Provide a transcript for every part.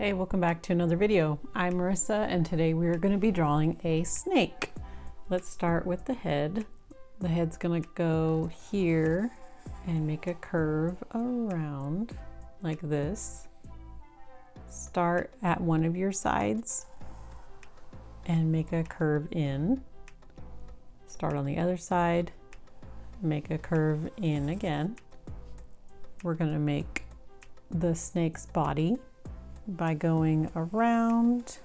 Hey, welcome back to another video. I'm Marissa and today we are going to be drawing a snake. Let's start with the head. The head's going to go here and make a curve around like this. Start at one of your sides and make a curve in. Start on the other side, make a curve in again. We're going to make the snake's body by going around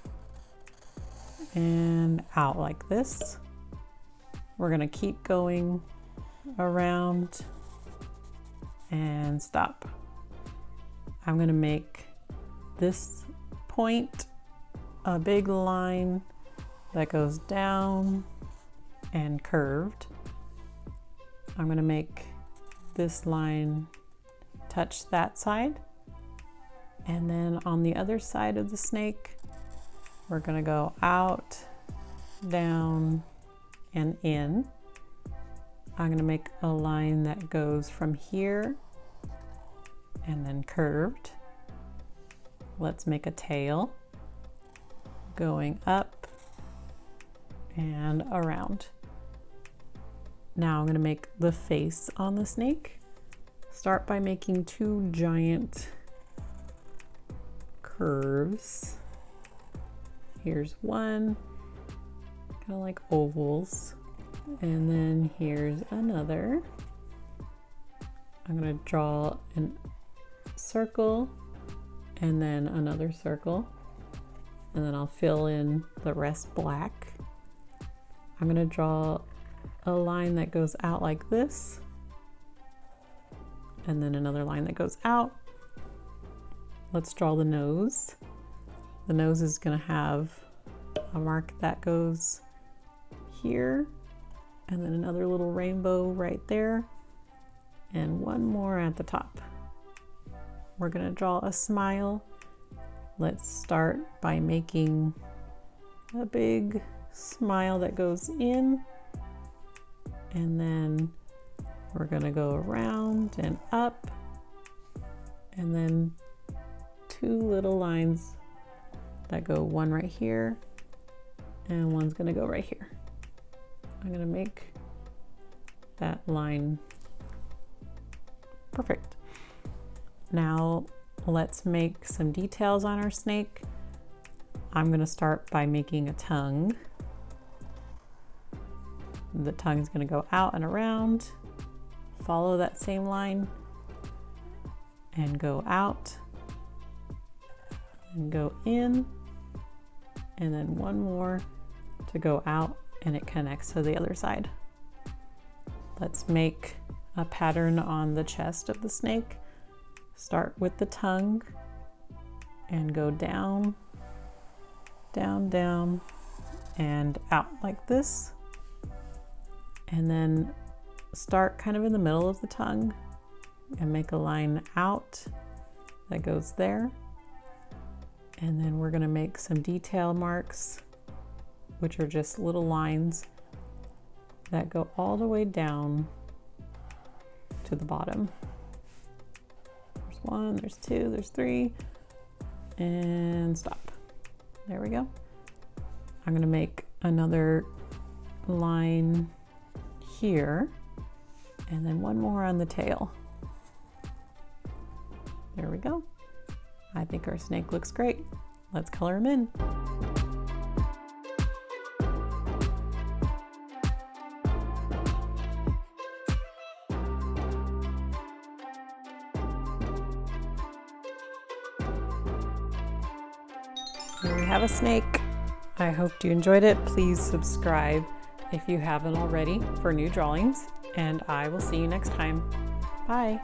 and out like this. We're going to keep going around and stop. I'm going to make this point a big line that goes down and curved. I'm going to make this line touch that side. And then on the other side of the snake, we're going to go out, down, and in. I'm going to make a line that goes from here and then curved. Let's make a tail going up and around. Now I'm going to make the face on the snake. Start by making two giant curves. Here's one, kind of like ovals, and then here's another. I'm going to draw a circle and then another circle, and then I'll fill in the rest black. I'm going to draw a line that goes out like this, and then another line that goes out. Let's draw the nose. The nose is going to have a mark that goes here, and then another little rainbow right there, and one more at the top. We're going to draw a smile. Let's start by making a big smile that goes in, and then we're going to go around and up, and then two little lines that go, one right here and one's going to go right here. I'm going to make that line perfect. Now let's make some details on our snake. I'm going to start by making a tongue. The tongue is going to go out and around, follow that same line and go out and go in, and then one more to go out and it connects to the other side. Let's make a pattern on the chest of the snake. Start with the tongue and go down, down, down, and out like this. And then start kind of in the middle of the tongue and make a line out that goes there. And then we're going to make some detail marks, which are just little lines that go all the way down to the bottom. There's one, there's two, there's three, and stop. There we go. I'm going to make another line here, and then one more on the tail. There we go. I think our snake looks great. Let's color him in. Here we have a snake. I hope you enjoyed it. Please subscribe if you haven't already for new drawings, and I will see you next time. Bye.